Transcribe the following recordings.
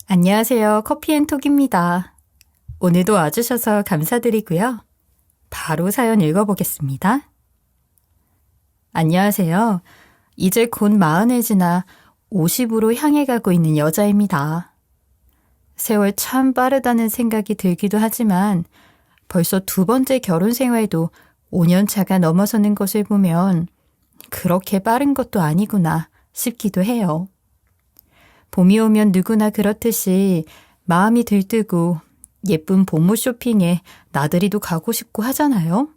안녕하세요. 커피앤톡입니다. 오늘도 와주셔서 감사드리고요. 바로 사연 읽어보겠습니다. 안녕하세요. 이제 곧 40을 지나 50으로 향해 가고 있는 여자입니다. 세월 참 빠르다는 생각이 들기도 하지만 벌써 두 번째 결혼 생활도 5년 차가 넘어서는 것을 보면 그렇게 빠른 것도 아니구나 싶기도 해요. 봄이 오면 누구나 그렇듯이 마음이 들뜨고 예쁜 봄옷 쇼핑에 나들이도 가고 싶고 하잖아요.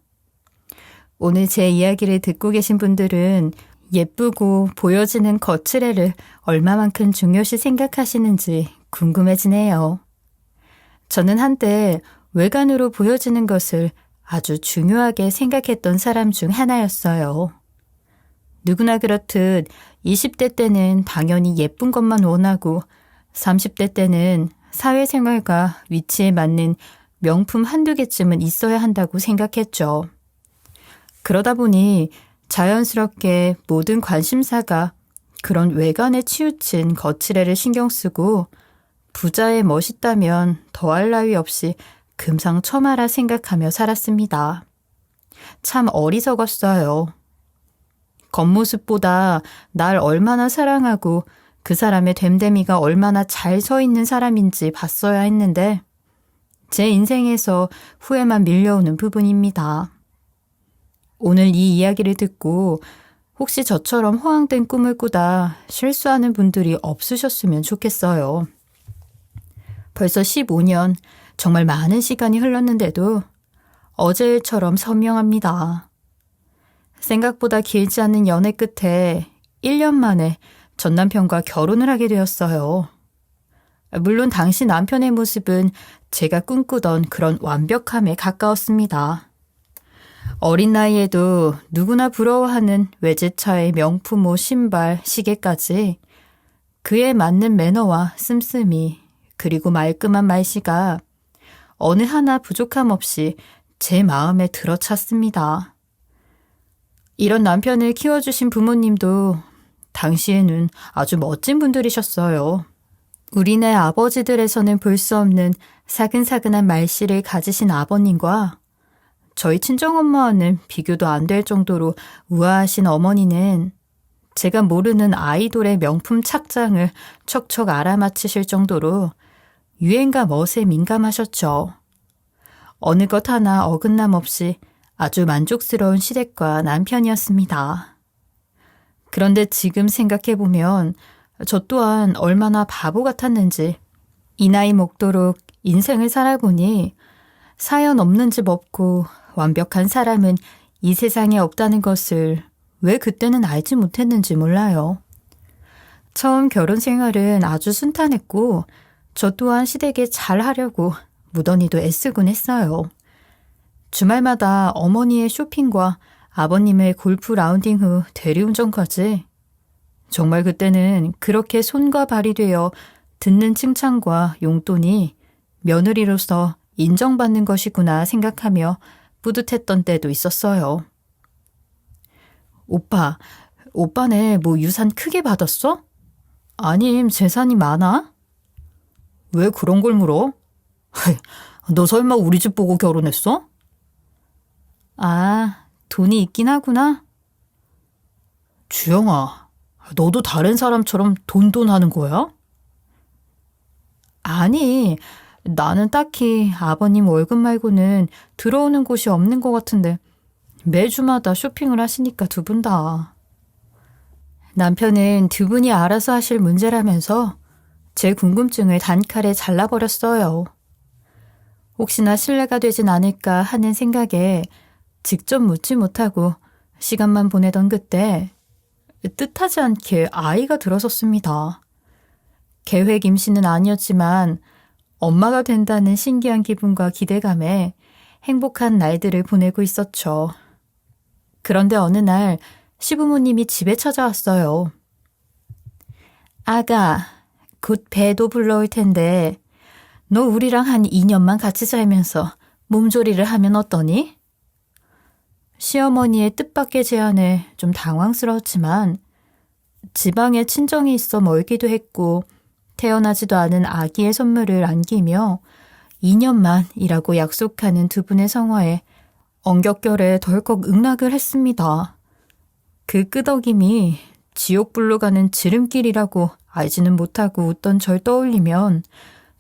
오늘 제 이야기를 듣고 계신 분들은 예쁘고 보여지는 거칠애를 얼마만큼 중요시 생각하시는지 궁금해지네요. 저는 한때 외관으로 보여지는 것을 아주 중요하게 생각했던 사람 중 하나였어요. 누구나 그렇듯 20대 때는 당연히 예쁜 것만 원하고 30대 때는 사회생활과 위치에 맞는 명품 한두 개쯤은 있어야 한다고 생각했죠. 그러다 보니 자연스럽게 모든 관심사가 그런 외관에 치우친 거칠애를 신경 쓰고 부자의 멋있다면 더할 나위 없이 금상첨화라 생각하며 살았습니다. 참 어리석었어요. 겉모습보다 날 얼마나 사랑하고 그 사람의 됨됨이가 얼마나 잘 서 있는 사람인지 봤어야 했는데 제 인생에서 후회만 밀려오는 부분입니다. 오늘 이 이야기를 듣고 혹시 저처럼 허황된 꿈을 꾸다 실수하는 분들이 없으셨으면 좋겠어요. 벌써 15년, 정말 많은 시간이 흘렀는데도 어제 일처럼 선명합니다. 생각보다 길지 않은 연애 끝에 1년 만에 전 남편과 결혼을 하게 되었어요. 물론 당시 남편의 모습은 제가 꿈꾸던 그런 완벽함에 가까웠습니다. 어린 나이에도 누구나 부러워하는 외제차의 명품 옷, 신발, 시계까지 그에 맞는 매너와 씀씀이 그리고 말끔한 말씨가 어느 하나 부족함 없이 제 마음에 들어찼습니다. 이런 남편을 키워주신 부모님도 당시에는 아주 멋진 분들이셨어요. 우리네 아버지들에서는 볼 수 없는 사근사근한 말씨를 가지신 아버님과 저희 친정엄마와는 비교도 안 될 정도로 우아하신 어머니는 제가 모르는 아이돌의 명품 착장을 척척 알아맞히실 정도로 유행과 멋에 민감하셨죠. 어느 것 하나 어긋남 없이 아주 만족스러운 시댁과 남편이었습니다. 그런데 지금 생각해보면 저 또한 얼마나 바보 같았는지 이 나이 먹도록 인생을 살아보니 사연 없는 집 없고 완벽한 사람은 이 세상에 없다는 것을 왜 그때는 알지 못했는지 몰라요. 처음 결혼 생활은 아주 순탄했고 저 또한 시댁에 잘하려고 무던히도 애쓰곤 했어요. 주말마다 어머니의 쇼핑과 아버님의 골프 라운딩 후 대리운전까지 정말 그때는 그렇게 손과 발이 되어 듣는 칭찬과 용돈이 며느리로서 인정받는 것이구나 생각하며 뿌듯했던 때도 있었어요. 오빠네 뭐 유산 크게 받았어? 아님 재산이 많아? 왜 그런 걸 물어? 너 설마 우리 집 보고 결혼했어? 아, 돈이 있긴 하구나. 주영아, 너도 다른 사람처럼 돈 하는 거야? 아니, 나는 딱히 아버님 월급 말고는 들어오는 곳이 없는 것 같은데 매주마다 쇼핑을 하시니까 두 분 다. 남편은 두 분이 알아서 하실 문제라면서 제 궁금증을 단칼에 잘라버렸어요. 혹시나 신뢰가 되진 않을까 하는 생각에 직접 묻지 못하고 시간만 보내던 그때 뜻하지 않게 아이가 들어섰습니다. 계획 임신은 아니었지만 엄마가 된다는 신기한 기분과 기대감에 행복한 날들을 보내고 있었죠. 그런데 어느 날 시부모님이 집에 찾아왔어요. 아가, 곧 배도 불러올 텐데 너 우리랑 한 2년만 같이 살면서 몸조리를 하면 어떠니? 시어머니의 뜻밖의 제안에 좀 당황스러웠지만 지방에 친정이 있어 멀기도 했고 태어나지도 않은 아기의 선물을 안기며 2년만 이라고 약속하는 두 분의 성화에 엉겹결에 덜컥 응락을 했습니다. 그 끄덕임이 지옥불로 가는 지름길이라고 알지는 못하고 웃던 절 떠올리면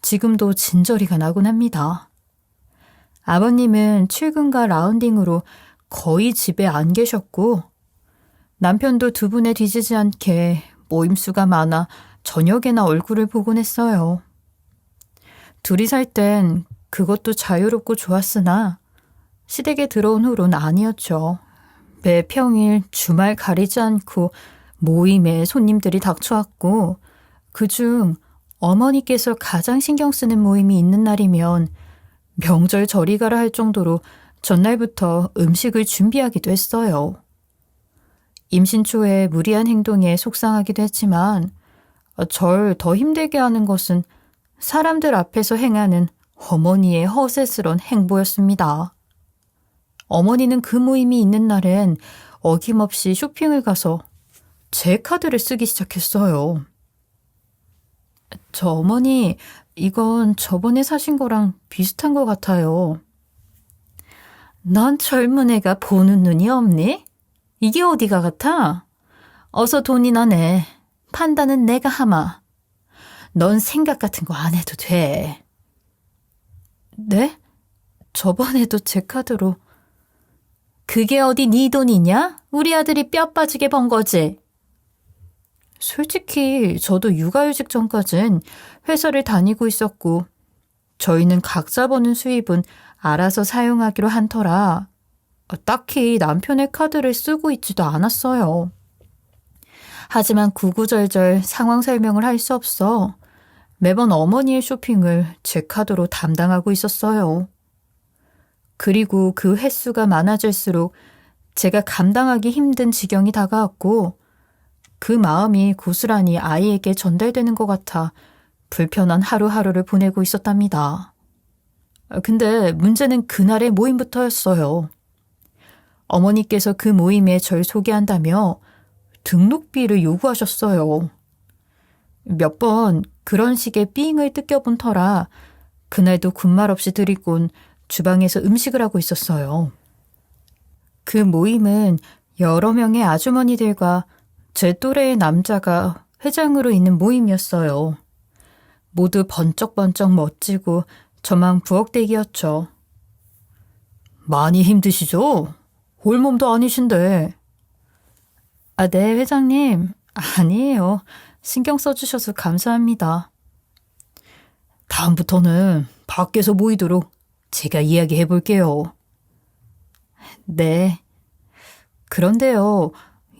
지금도 진저리가 나곤 합니다. 아버님은 출근과 라운딩으로 거의 집에 안 계셨고 남편도 두 분에 뒤지지 않게 모임수가 많아 저녁에나 얼굴을 보곤 했어요. 둘이 살 땐 그것도 자유롭고 좋았으나 시댁에 들어온 후론 아니었죠. 매 평일 주말 가리지 않고 모임에 손님들이 닥쳐왔고 그중 어머니께서 가장 신경 쓰는 모임이 있는 날이면 명절 저리 가라 할 정도로 전날부터 음식을 준비하기도 했어요. 임신 초에 무리한 행동에 속상하기도 했지만 절 더 힘들게 하는 것은 사람들 앞에서 행하는 어머니의 허세스런 행보였습니다. 어머니는 그 모임이 있는 날엔 어김없이 쇼핑을 가서 제 카드를 쓰기 시작했어요. 저 어머니, 이건 저번에 사신 거랑 비슷한 것 같아요. 넌 젊은 애가 보는 눈이 없니? 이게 어디가 같아? 어서 돈이나 내. 판단은 내가 하마. 넌 생각 같은 거 안 해도 돼. 네? 저번에도 제 카드로. 그게 어디 네 돈이냐? 우리 아들이 뼈 빠지게 번 거지. 솔직히 저도 육아휴직 전까진 회사를 다니고 있었고 저희는 각자 버는 수입은 알아서 사용하기로 한 터라 딱히 남편의 카드를 쓰고 있지도 않았어요. 하지만 구구절절 상황 설명을 할 수 없어 매번 어머니의 쇼핑을 제 카드로 담당하고 있었어요. 그리고 그 횟수가 많아질수록 제가 감당하기 힘든 지경이 다가왔고 그 마음이 고스란히 아이에게 전달되는 것 같아 불편한 하루하루를 보내고 있었답니다. 근데 문제는 그날의 모임부터였어요. 어머니께서 그 모임에 절 소개한다며 등록비를 요구하셨어요. 몇 번 그런 식의 삥을 뜯겨본 터라 그날도 군말 없이 드리곤 주방에서 음식을 하고 있었어요. 그 모임은 여러 명의 아주머니들과 제 또래의 남자가 회장으로 있는 모임이었어요. 모두 번쩍번쩍 멋지고 저만 부엌대기였죠. 많이 힘드시죠? 홀몸도 아니신데. 네, 회장님. 아니에요. 신경 써주셔서 감사합니다. 다음부터는 밖에서 모이도록 제가 이야기해 볼게요. 네. 그런데요,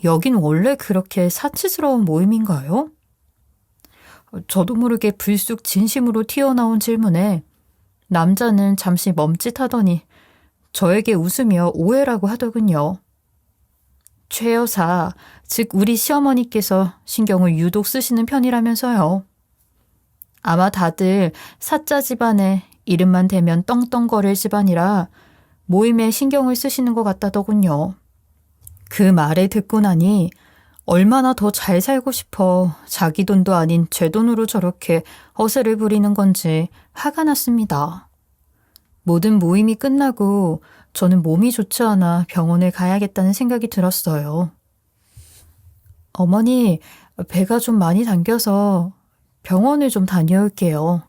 여긴 원래 그렇게 사치스러운 모임인가요? 저도 모르게 불쑥 진심으로 튀어나온 질문에 남자는 잠시 멈칫하더니 저에게 웃으며 오해라고 하더군요. 최 여사, 즉 우리 시어머니께서 신경을 유독 쓰시는 편이라면서요. 아마 다들 사자 집안에 이름만 대면 떵떵거릴 집안이라 모임에 신경을 쓰시는 것 같다더군요. 그 말을 듣고 나니 얼마나 더 잘 살고 싶어 자기 돈도 아닌 제 돈으로 저렇게 허세를 부리는 건지 화가 났습니다. 모든 모임이 끝나고 저는 몸이 좋지 않아 병원에 가야겠다는 생각이 들었어요. 어머니, 배가 좀 많이 당겨서 병원을 좀 다녀올게요.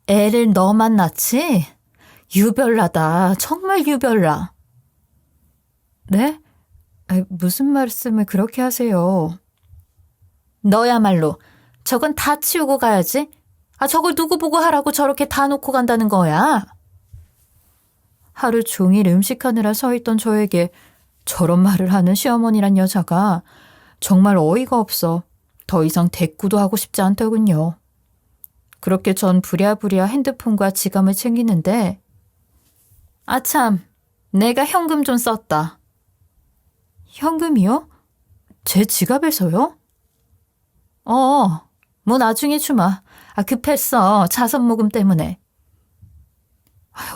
애를 너만 낳지? 유별나다. 정말 유별나. 네? 무슨 말씀을 그렇게 하세요? 너야말로 저건 다 치우고 가야지. 저걸 누구 보고 하라고 저렇게 다 놓고 간다는 거야. 하루 종일 음식하느라 서 있던 저에게 저런 말을 하는 시어머니란 여자가 정말 어이가 없어 더 이상 대꾸도 하고 싶지 않더군요. 그렇게 전 부랴부랴 핸드폰과 지갑을 챙기는데 아참, 내가 현금 좀 썼다. 현금이요? 제 지갑에서요? 뭐 나중에 주마. 급했어. 자선 모금 때문에.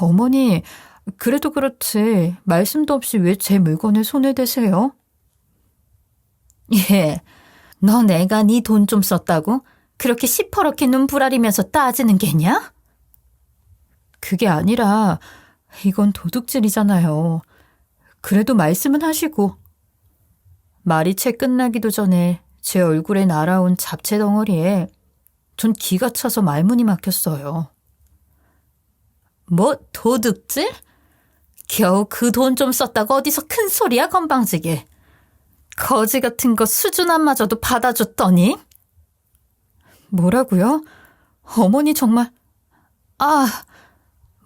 어머니, 그래도 그렇지 말씀도 없이 왜 제 물건에 손을 대세요? 예, 너 내가 네 돈 좀 썼다고? 그렇게 시퍼렇게 눈 부라리면서 따지는 게냐? 그게 아니라 이건 도둑질이잖아요. 그래도 말씀은 하시고. 말이 채 끝나기도 전에 제 얼굴에 날아온 잡채 덩어리에 전 기가 차서 말문이 막혔어요. 뭐 도둑질? 겨우 그 돈 좀 썼다고 어디서 큰 소리야 건방지게. 거지 같은 거 수준 안 맞아도 받아줬더니? 뭐라고요? 어머니 정말...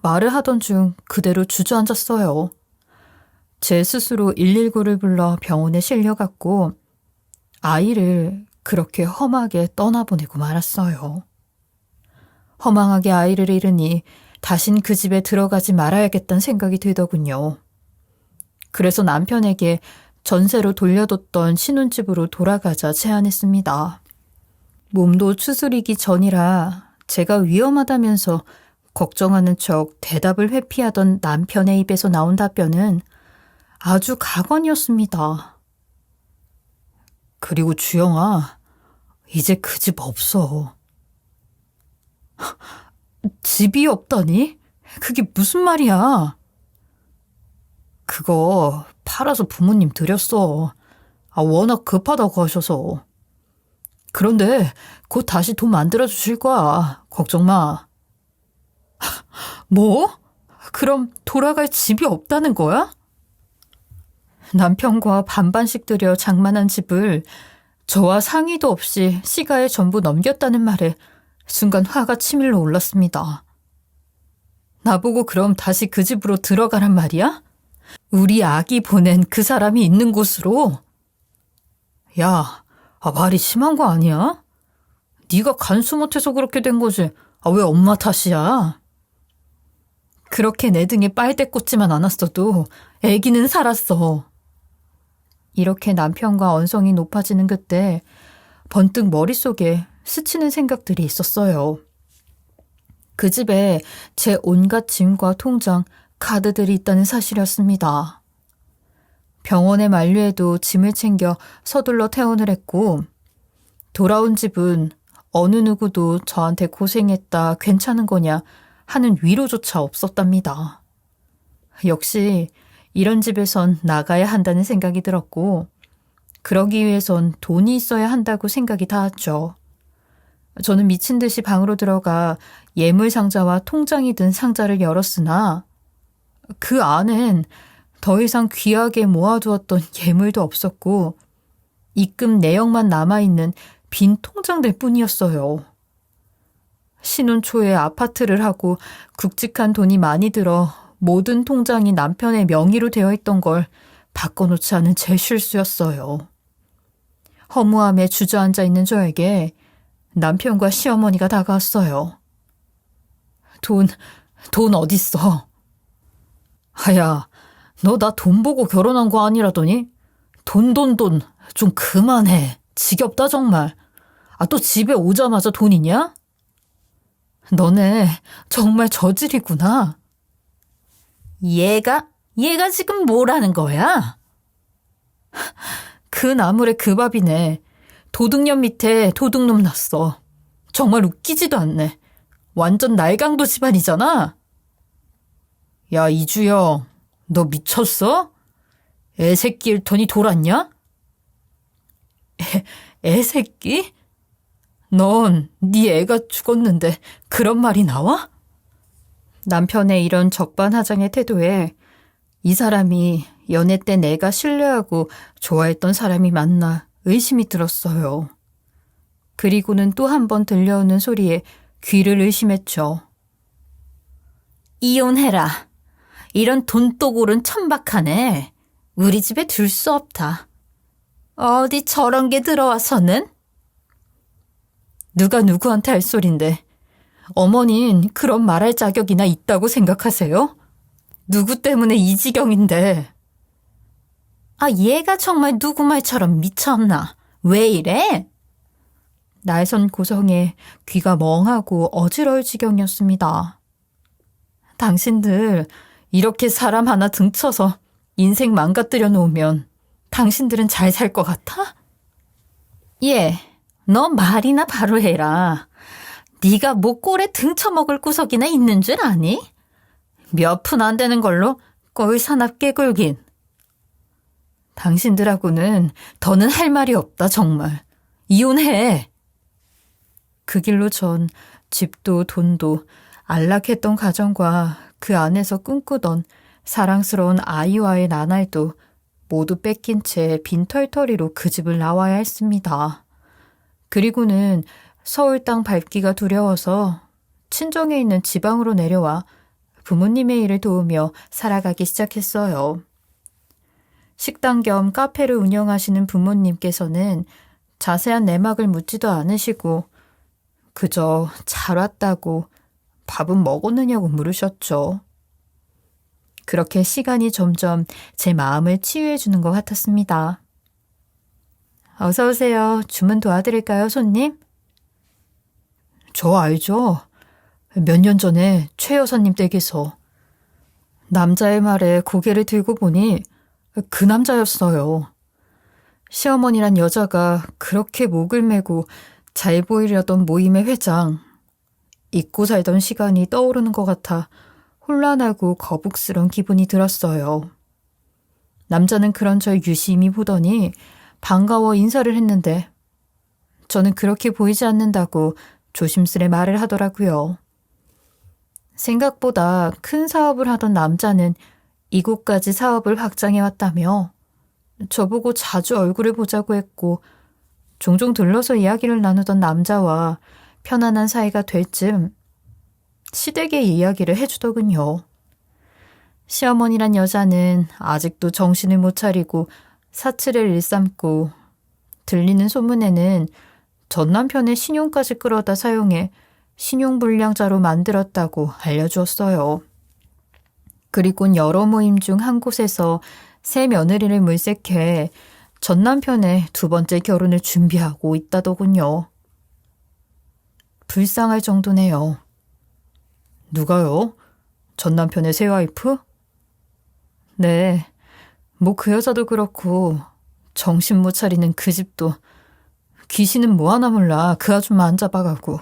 말을 하던 중 그대로 주저앉았어요. 제 스스로 119를 불러 병원에 실려갔고 아이를 그렇게 험하게 떠나보내고 말았어요. 허망하게 아이를 잃으니 다신 그 집에 들어가지 말아야겠다는 생각이 들더군요. 그래서 남편에게 전세로 돌려뒀던 신혼집으로 돌아가자 제안했습니다. 몸도 추스리기 전이라 제가 위험하다면서 걱정하는 척 대답을 회피하던 남편의 입에서 나온 답변은 아주 가관이었습니다. 그리고 주영아, 이제 그 집 없어. 집이 없다니? 그게 무슨 말이야? 그거 팔아서 부모님 드렸어. 워낙 급하다고 하셔서. 그런데 곧 다시 돈 만들어 주실 거야. 걱정 마. 뭐? 그럼 돌아갈 집이 없다는 거야? 남편과 반반씩 들여 장만한 집을 저와 상의도 없이 시가에 전부 넘겼다는 말에 순간 화가 치밀러 올랐습니다. 나보고 그럼 다시 그 집으로 들어가란 말이야? 우리 아기 보낸 그 사람이 있는 곳으로? 야, 말이 심한 거 아니야? 네가 간수 못해서 그렇게 된 거지. 왜 엄마 탓이야? 그렇게 내 등에 빨대 꽂지만 않았어도 애기는 살았어. 이렇게 남편과 언성이 높아지는 그때 번뜩 머릿속에 스치는 생각들이 있었어요. 그 집에 제 온갖 짐과 통장, 카드들이 있다는 사실이었습니다. 병원에 만류해도 짐을 챙겨 서둘러 퇴원을 했고 돌아온 집은 어느 누구도 저한테 고생했다, 괜찮은 거냐 하는 위로조차 없었답니다. 역시 이런 집에선 나가야 한다는 생각이 들었고 그러기 위해선 돈이 있어야 한다고 생각이 닿았죠. 저는 미친 듯이 방으로 들어가 예물 상자와 통장이 든 상자를 열었으나 그 안엔 더 이상 귀하게 모아두었던 예물도 없었고 입금 내역만 남아있는 빈 통장들 뿐이었어요. 신혼 초에 아파트를 하고 굵직한 돈이 많이 들어 모든 통장이 남편의 명의로 되어 있던 걸 바꿔놓지 않은 제 실수였어요. 허무함에 주저앉아 있는 저에게 남편과 시어머니가 다가왔어요. 돈 어딨어? 야, 너 나 돈 보고 결혼한 거 아니라더니? 돈 좀 그만해. 지겹다 정말. 또 집에 오자마자 돈이냐? 너네 정말 저질이구나. 얘가 지금 뭐라는 거야? 그 나물에 그 밥이네. 도둑년 밑에 도둑놈 났어. 정말 웃기지도 않네. 완전 날강도 집안이잖아. 야, 이주영, 너 미쳤어? 애새끼 일턴이 돌았냐? 애새끼? 넌 네 애가 죽었는데 그런 말이 나와? 남편의 이런 적반하장의 태도에 이 사람이 연애 때 내가 신뢰하고 좋아했던 사람이 맞나 의심이 들었어요. 그리고는 또 한 번 들려오는 소리에 귀를 의심했죠. 이혼해라. 이런 돈독오른 천박하네. 우리 집에 둘 수 없다. 어디 저런 게 들어와서는? 누가 누구한테 할 소린데 어머닌 그런 말할 자격이나 있다고 생각하세요? 누구 때문에 이 지경인데. 얘가 정말 누구 말처럼 미쳤나? 왜 이래? 날선 고성에 귀가 멍하고 어지러울 지경이었습니다. 당신들 이렇게 사람 하나 등쳐서 인생 망가뜨려 놓으면 당신들은 잘 살 것 같아? 예, 너 말이나 바로 해라. 네가 뭐 꼴에 등쳐먹을 구석이나 있는 줄 아니? 몇 푼 안 되는 걸로 꼴 사납 깨굴긴. 당신들하고는 더는 할 말이 없다 정말. 이혼해. 그 길로 전 집도 돈도 안락했던 가정과 그 안에서 꿈꾸던 사랑스러운 아이와의 나날도 모두 뺏긴 채 빈털터리로 그 집을 나와야 했습니다. 그리고는 서울 땅 밟기가 두려워서 친정에 있는 지방으로 내려와 부모님의 일을 도우며 살아가기 시작했어요. 식당 겸 카페를 운영하시는 부모님께서는 자세한 내막을 묻지도 않으시고 그저 잘 왔다고 밥은 먹었느냐고 물으셨죠. 그렇게 시간이 점점 제 마음을 치유해 주는 것 같았습니다. 어서 오세요. 주문 도와드릴까요, 손님? 저 알죠? 몇 년 전에 최 여사님 댁에서 남자의 말에 고개를 들고 보니 그 남자였어요. 시어머니란 여자가 그렇게 목을 메고 잘 보이려던 모임의 회장. 잊고 살던 시간이 떠오르는 것 같아 혼란하고 거북스런 기분이 들었어요. 남자는 그런 절 유심히 보더니 반가워 인사를 했는데 저는 그렇게 보이지 않는다고 조심스레 말을 하더라고요. 생각보다 큰 사업을 하던 남자는 이곳까지 사업을 확장해왔다며 저보고 자주 얼굴을 보자고 했고 종종 들러서 이야기를 나누던 남자와 편안한 사이가 될 즈음 시댁의 이야기를 해주더군요. 시어머니란 여자는 아직도 정신을 못 차리고 사치를 일삼고 들리는 소문에는 전 남편의 신용까지 끌어다 사용해 신용불량자로 만들었다고 알려주었어요. 그리곤 여러 모임 중 한 곳에서 새 며느리를 물색해 전 남편의 두 번째 결혼을 준비하고 있다더군요. 불쌍할 정도네요. 누가요? 전 남편의 새 와이프? 네, 뭐 그 여자도 그렇고 정신 못 차리는 그 집도 귀신은 뭐 하나 몰라 그 아줌마 안 잡아가고.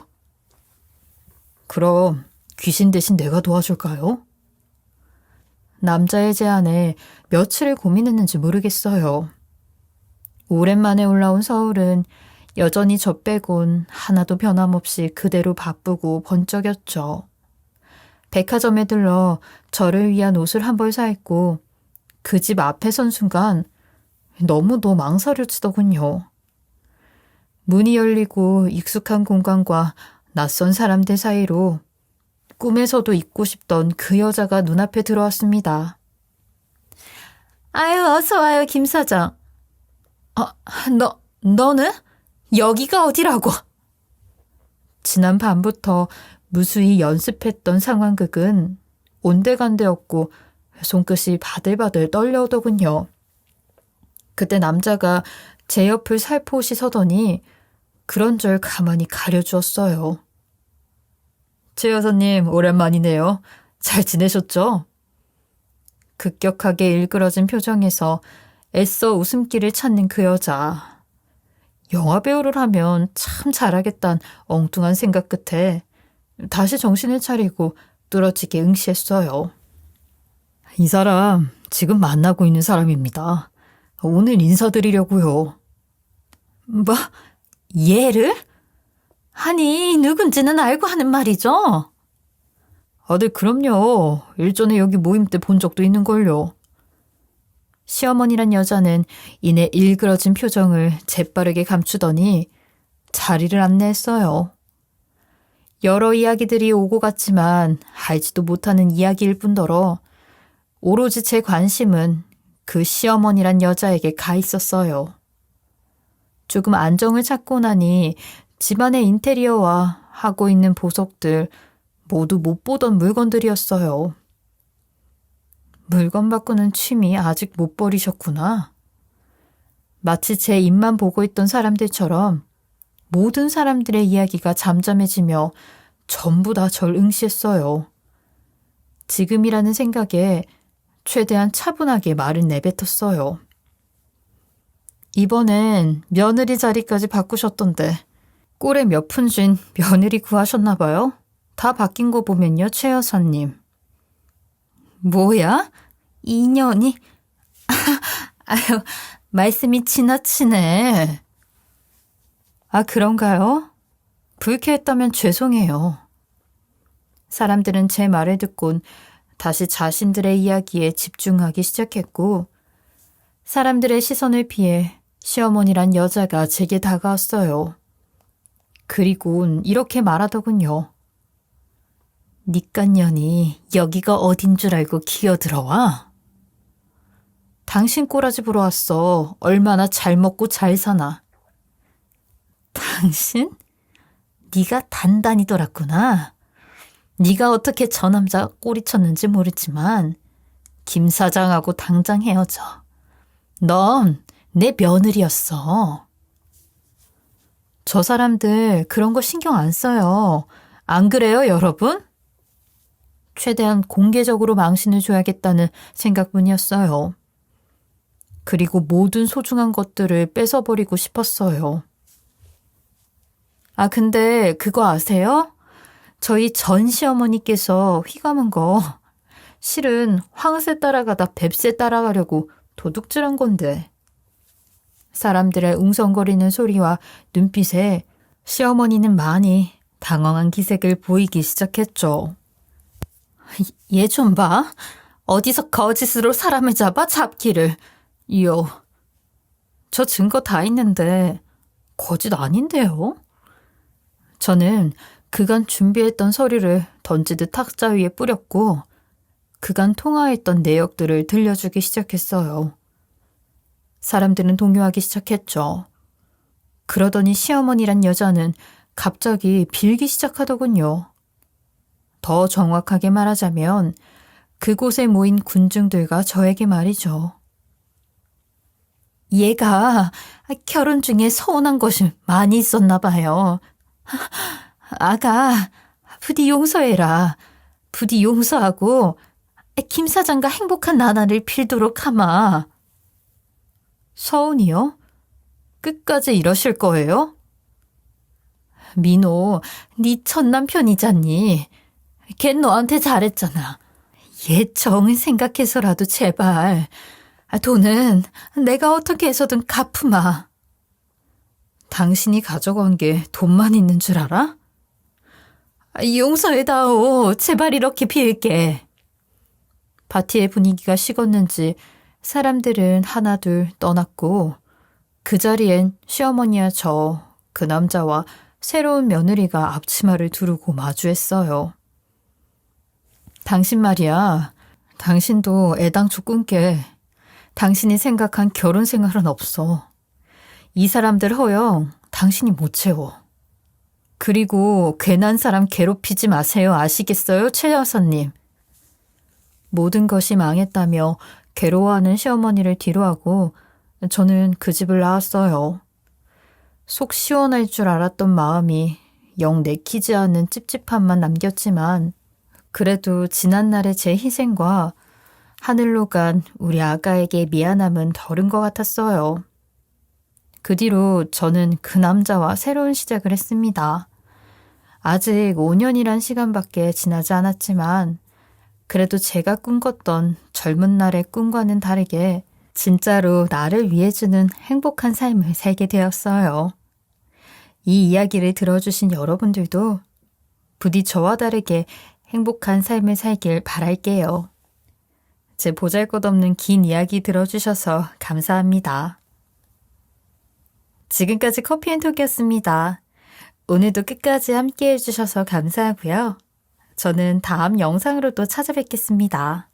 그럼 귀신 대신 내가 도와줄까요? 남자의 제안에 며칠을 고민했는지 모르겠어요. 오랜만에 올라온 서울은 여전히 저 빼곤 하나도 변함없이 그대로 바쁘고 번쩍였죠. 백화점에 들러 저를 위한 옷을 한 벌 사입고 그 집 앞에 선 순간 너무도 망설여지더군요. 문이 열리고 익숙한 공간과 낯선 사람들 사이로 꿈에서도 잊고 싶던 그 여자가 눈앞에 들어왔습니다. 아유, 어서 와요, 김 사장. 너는? 여기가 어디라고? 지난 밤부터 무수히 연습했던 상황극은 온데간데없고 손끝이 바들바들 떨려오더군요. 그때 남자가 제 옆을 살포시 서더니 그런절 가만히 가려주었어요. 최 여사님, 오랜만이네요. 잘 지내셨죠? 급격하게 일그러진 표정에서 애써 웃음기를 찾는 그 여자. 영화배우를 하면 참 잘하겠단 엉뚱한 생각 끝에 다시 정신을 차리고 뚜렷지게 응시했어요. 이 사람 지금 만나고 있는 사람입니다. 오늘 인사드리려고요. 뭐? 얘를? 아니, 누군지는 알고 하는 말이죠? 네, 그럼요. 일전에 여기 모임 때 본 적도 있는걸요. 시어머니란 여자는 이내 일그러진 표정을 재빠르게 감추더니 자리를 안내했어요. 여러 이야기들이 오고 갔지만 알지도 못하는 이야기일 뿐더러 오로지 제 관심은 그 시어머니란 여자에게 가 있었어요. 조금 안정을 찾고 나니 집안의 인테리어와 하고 있는 보석들 모두 못 보던 물건들이었어요. 물건 바꾸는 취미 아직 못 버리셨구나. 마치 제 입만 보고 있던 사람들처럼 모든 사람들의 이야기가 잠잠해지며 전부 다 절 응시했어요. 지금이라는 생각에 최대한 차분하게 말을 내뱉었어요. 이번엔 며느리 자리까지 바꾸셨던데 꼴에 몇 푼 쥔 며느리 구하셨나 봐요. 다 바뀐 거 보면요, 최 여사님. 뭐야? 2년이? 아유, 말씀이 지나치네. 아, 그런가요? 불쾌했다면 죄송해요. 사람들은 제 말을 듣곤 다시 자신들의 이야기에 집중하기 시작했고, 사람들의 시선을 피해 시어머니란 여자가 제게 다가왔어요. 그리곤 이렇게 말하더군요. 니깐년이 여기가 어딘 줄 알고 기어들어와? 당신 꼬라지 보러 왔어. 얼마나 잘 먹고 잘 사나. 당신? 네가 단단히 돌았구나. 네가 어떻게 저 남자 꼬리쳤는지 모르지만 김 사장하고 당장 헤어져. 넌 내 며느리였어. 저 사람들 그런 거 신경 안 써요. 안 그래요, 여러분? 최대한 공개적으로 망신을 줘야겠다는 생각뿐이었어요. 그리고 모든 소중한 것들을 뺏어버리고 싶었어요. 아, 근데 그거 아세요? 저희 전 시어머니께서 휘감은 거 실은 황새 따라가다 뱁새 따라가려고 도둑질한 건데. 사람들의 웅성거리는 소리와 눈빛에 시어머니는 많이 당황한 기색을 보이기 시작했죠. 얘 좀 봐. 어디서 거짓으로 사람을 잡아 잡기를. 이요. 저 증거 다 있는데 거짓 아닌데요? 저는 그간 준비했던 서류를 던지듯 탁자 위에 뿌렸고 그간 통화했던 내역들을 들려주기 시작했어요. 사람들은 동요하기 시작했죠. 그러더니 시어머니란 여자는 갑자기 빌기 시작하더군요. 더 정확하게 말하자면 그곳에 모인 군중들과 저에게 말이죠. 얘가 결혼 중에 서운한 것이 많이 있었나 봐요. 아가, 부디 용서해라. 부디 용서하고 김 사장과 행복한 나날을 빌도록 하마. 서운이요? 끝까지 이러실 거예요? 민호, 네 첫남편이잖니. 걘 너한테 잘했잖아. 얘 정을 생각해서라도 제발. 돈은 내가 어떻게 해서든 갚으마. 당신이 가져간 게 돈만 있는 줄 알아? 용서해다오. 제발 이렇게 빌게. 파티의 분위기가 식었는지 사람들은 하나둘 떠났고 그 자리엔 시어머니와 저, 그 남자와 새로운 며느리가 앞치마를 두르고 마주했어요. 당신 말이야. 당신도 애당초 꾼게 당신이 생각한 결혼 생활은 없어. 이 사람들 허영 당신이 못 채워. 그리고 괜한 사람 괴롭히지 마세요. 아시겠어요, 최 여사님? 모든 것이 망했다며 괴로워하는 시어머니를 뒤로하고 저는 그 집을 나왔어요. 속 시원할 줄 알았던 마음이 영 내키지 않는 찝찝함만 남겼지만 그래도 지난날의 제 희생과 하늘로 간 우리 아가에게 미안함은 덜은 것 같았어요. 그 뒤로 저는 그 남자와 새로운 시작을 했습니다. 아직 5년이란 시간밖에 지나지 않았지만 그래도 제가 꿈꿨던 젊은 날의 꿈과는 다르게 진짜로 나를 위해 주는 행복한 삶을 살게 되었어요. 이 이야기를 들어주신 여러분들도 부디 저와 다르게 행복한 삶을 살길 바랄게요. 제 보잘것없는 긴 이야기 들어주셔서 감사합니다. 지금까지 커피앤톡이었습니다. 오늘도 끝까지 함께 해주셔서 감사하고요. 저는 다음 영상으로 또 찾아뵙겠습니다.